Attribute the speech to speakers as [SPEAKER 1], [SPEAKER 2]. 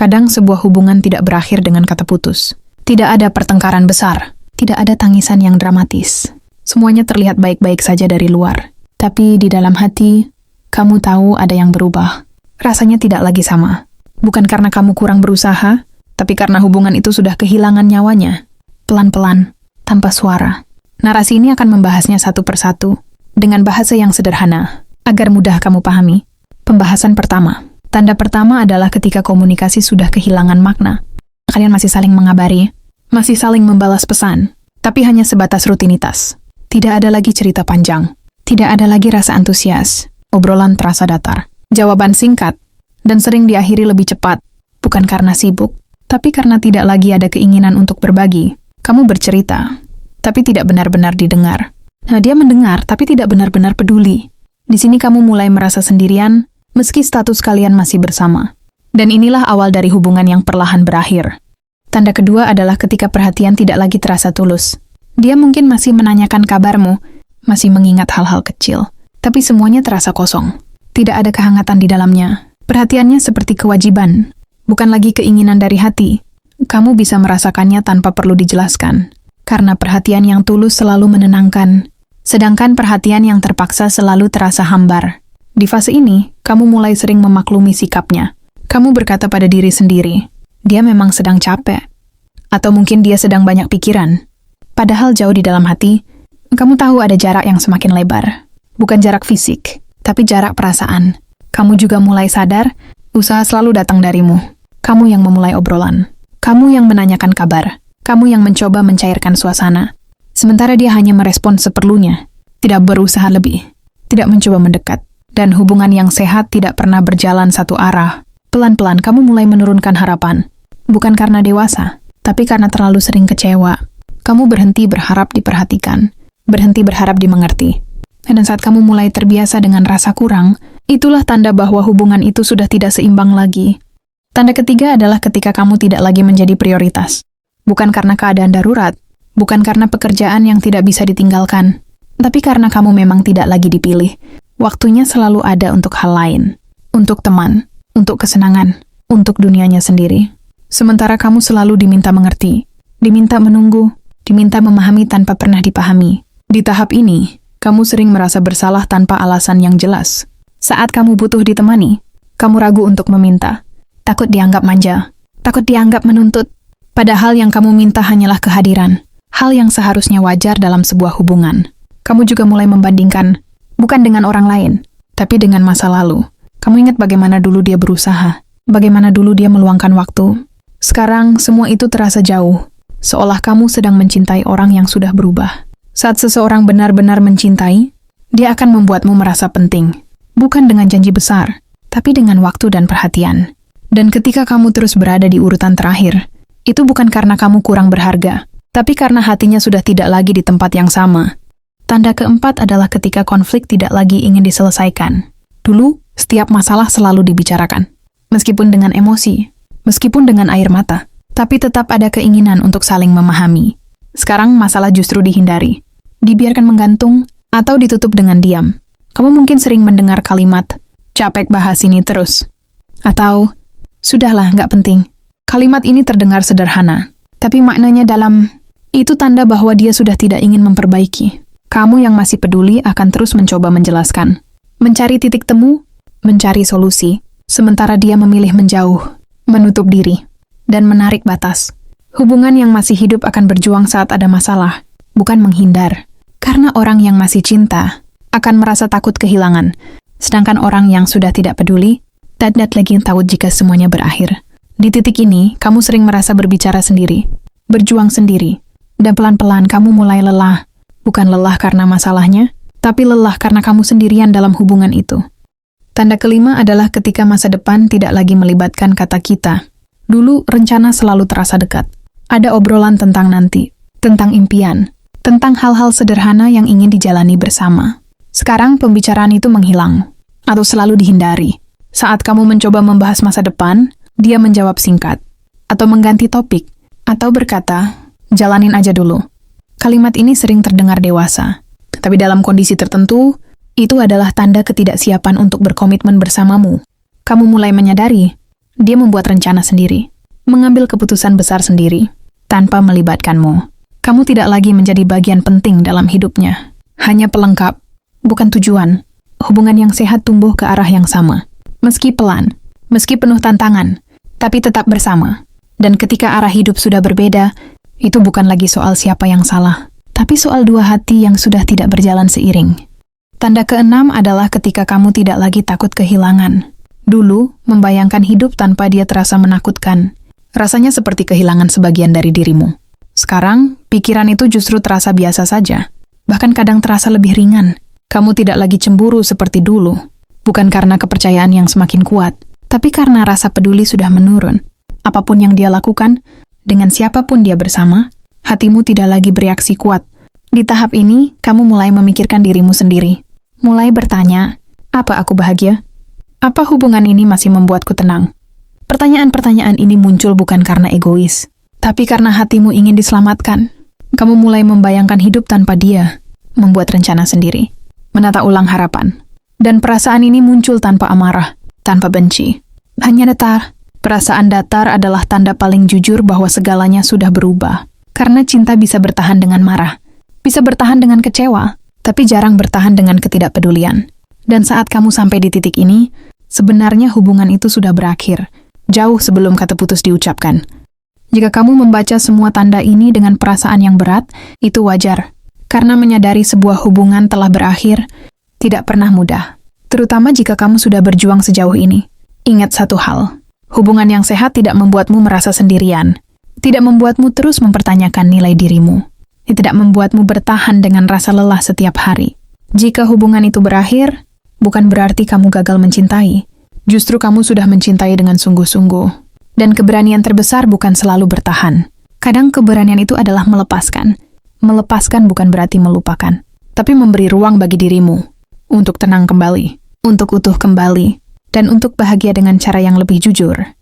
[SPEAKER 1] Kadang sebuah hubungan tidak berakhir dengan kata putus. Tidak ada pertengkaran besar, tidak ada tangisan yang dramatis. Semuanya terlihat baik-baik saja dari luar. Tapi di dalam hati, kamu tahu ada yang berubah. Rasanya tidak lagi sama. Bukan karena kamu kurang berusaha, tapi karena hubungan itu sudah kehilangan nyawanya. Pelan-pelan, tanpa suara. Narasi ini akan membahasnya satu persatu, dengan bahasa yang sederhana, agar mudah kamu pahami. Pembahasan pertama. Tanda pertama adalah ketika komunikasi sudah kehilangan makna. Kalian masih saling mengabari, masih saling membalas pesan, tapi hanya sebatas rutinitas. Tidak ada lagi cerita panjang, tidak ada lagi rasa antusias, obrolan terasa datar. Jawaban singkat, dan sering diakhiri lebih cepat, bukan karena sibuk, tapi karena tidak lagi ada keinginan untuk berbagi. Kamu bercerita, tapi tidak benar-benar didengar. Nah, dia mendengar, tapi tidak benar-benar peduli. Di sini kamu mulai merasa sendirian, meski status kalian masih bersama. Dan inilah awal dari hubungan yang perlahan berakhir. Tanda kedua adalah ketika perhatian tidak lagi terasa tulus. Dia mungkin masih menanyakan kabarmu, masih mengingat hal-hal kecil, tapi semuanya terasa kosong. Tidak ada kehangatan di dalamnya. Perhatiannya seperti kewajiban, bukan lagi keinginan dari hati. Kamu bisa merasakannya tanpa perlu dijelaskan, karena perhatian yang tulus selalu menenangkan, sedangkan perhatian yang terpaksa selalu terasa hambar. Di fase ini, kamu mulai sering memaklumi sikapnya. Kamu berkata pada diri sendiri, dia memang sedang capek. Atau mungkin dia sedang banyak pikiran. Padahal jauh di dalam hati, kamu tahu ada jarak yang semakin lebar. Bukan jarak fisik, tapi jarak perasaan. Kamu juga mulai sadar, usaha selalu datang darimu. Kamu yang memulai obrolan. Kamu yang menanyakan kabar. Kamu yang mencoba mencairkan suasana. Sementara dia hanya merespon seperlunya. Tidak berusaha lebih. Tidak mencoba mendekat. Dan hubungan yang sehat tidak pernah berjalan satu arah. Pelan-pelan kamu mulai menurunkan harapan. Bukan karena dewasa, tapi karena terlalu sering kecewa. Kamu berhenti berharap diperhatikan, berhenti berharap dimengerti. Dan saat kamu mulai terbiasa dengan rasa kurang, itulah tanda bahwa hubungan itu sudah tidak seimbang lagi. Tanda ketiga adalah ketika kamu tidak lagi menjadi prioritas. Bukan karena keadaan darurat, bukan karena pekerjaan yang tidak bisa ditinggalkan, tapi karena kamu memang tidak lagi dipilih. Waktunya selalu ada untuk hal lain, untuk teman, untuk kesenangan, untuk dunianya sendiri. Sementara kamu selalu diminta mengerti, diminta menunggu, diminta memahami tanpa pernah dipahami. Di tahap ini, kamu sering merasa bersalah tanpa alasan yang jelas. Saat kamu butuh ditemani, kamu ragu untuk meminta. Takut dianggap manja, takut dianggap menuntut. Padahal yang kamu minta hanyalah kehadiran, hal yang seharusnya wajar dalam sebuah hubungan. Kamu juga mulai membandingkan, bukan dengan orang lain, tapi dengan masa lalu. Kamu ingat bagaimana dulu dia berusaha, bagaimana dulu dia meluangkan waktu. Sekarang semua itu terasa jauh, seolah kamu sedang mencintai orang yang sudah berubah. Saat seseorang benar-benar mencintai, dia akan membuatmu merasa penting. Bukan dengan janji besar, tapi dengan waktu dan perhatian. Dan ketika kamu terus berada di urutan terakhir, itu bukan karena kamu kurang berharga, tapi karena hatinya sudah tidak lagi di tempat yang sama. Tanda keempat adalah ketika konflik tidak lagi ingin diselesaikan. Dulu, setiap masalah selalu dibicarakan. Meskipun dengan emosi, meskipun dengan air mata, tapi tetap ada keinginan untuk saling memahami. Sekarang masalah justru dihindari, dibiarkan menggantung, atau ditutup dengan diam. Kamu mungkin sering mendengar kalimat, capek bahas ini terus. Atau, sudahlah, nggak penting. Kalimat ini terdengar sederhana, tapi maknanya dalam. Itu tanda bahwa dia sudah tidak ingin memperbaiki. Kamu yang masih peduli akan terus mencoba menjelaskan. Mencari titik temu, mencari solusi, sementara dia memilih menjauh, menutup diri, dan menarik batas. Hubungan yang masih hidup akan berjuang saat ada masalah, bukan menghindar. Karena orang yang masih cinta akan merasa takut kehilangan, sedangkan orang yang sudah tidak peduli, tidak lagi tahu jika semuanya berakhir. Di titik ini, kamu sering merasa berbicara sendiri, berjuang sendiri, dan pelan-pelan kamu mulai lelah. Bukan lelah karena masalahnya, tapi lelah karena kamu sendirian dalam hubungan itu. Tanda kelima adalah ketika masa depan tidak lagi melibatkan kata kita. Dulu, rencana selalu terasa dekat. Ada obrolan tentang nanti, tentang impian, tentang hal-hal sederhana yang ingin dijalani bersama. Sekarang pembicaraan itu menghilang, atau selalu dihindari. Saat kamu mencoba membahas masa depan, dia menjawab singkat, atau mengganti topik, atau berkata, jalanin aja dulu. Kalimat ini sering terdengar dewasa, tapi dalam kondisi tertentu, itu adalah tanda ketidaksiapan untuk berkomitmen bersamamu. Kamu mulai menyadari Dia membuat rencana sendiri, mengambil keputusan besar sendiri, tanpa melibatkanmu. Kamu tidak lagi menjadi bagian penting dalam hidupnya. Hanya pelengkap, bukan tujuan. Hubungan yang sehat tumbuh ke arah yang sama. Meski pelan, meski penuh tantangan, tapi tetap bersama. Dan ketika arah hidup sudah berbeda, itu bukan lagi soal siapa yang salah, tapi soal dua hati yang sudah tidak berjalan seiring. Tanda keenam adalah ketika kamu tidak lagi takut kehilangan. Dulu, membayangkan hidup tanpa dia terasa menakutkan. Rasanya seperti kehilangan sebagian dari dirimu. Sekarang, pikiran itu justru terasa biasa saja. Bahkan kadang terasa lebih ringan. Kamu tidak lagi cemburu seperti dulu. Bukan karena kepercayaan yang semakin kuat, tapi karena rasa peduli sudah menurun. Apapun yang dia lakukan, dengan siapapun dia bersama, hatimu tidak lagi bereaksi kuat. Di tahap ini, kamu mulai memikirkan dirimu sendiri. Mulai bertanya, apa aku bahagia? Apa hubungan ini masih membuatku tenang? Pertanyaan-pertanyaan ini muncul bukan karena egois, tapi karena hatimu ingin diselamatkan. Kamu mulai membayangkan hidup tanpa dia, membuat rencana sendiri, menata ulang harapan. Dan perasaan ini muncul tanpa amarah, tanpa benci. Hanya datar. Perasaan datar adalah tanda paling jujur bahwa segalanya sudah berubah. Karena cinta bisa bertahan dengan marah, bisa bertahan dengan kecewa, tapi jarang bertahan dengan ketidakpedulian. Dan saat kamu sampai di titik ini, sebenarnya hubungan itu sudah berakhir, jauh sebelum kata putus diucapkan. Jika kamu membaca semua tanda ini dengan perasaan yang berat, itu wajar. Karena menyadari sebuah hubungan telah berakhir, tidak pernah mudah. Terutama jika kamu sudah berjuang sejauh ini. Ingat satu hal, hubungan yang sehat tidak membuatmu merasa sendirian, tidak membuatmu terus mempertanyakan nilai dirimu, tidak membuatmu bertahan dengan rasa lelah setiap hari. Jika hubungan itu berakhir, bukan berarti kamu gagal mencintai. Justru kamu sudah mencintai dengan sungguh-sungguh. Dan keberanian terbesar bukan selalu bertahan. Kadang keberanian itu adalah melepaskan. Melepaskan bukan berarti melupakan, tapi memberi ruang bagi dirimu untuk tenang kembali, untuk utuh kembali, dan untuk bahagia dengan cara yang lebih jujur.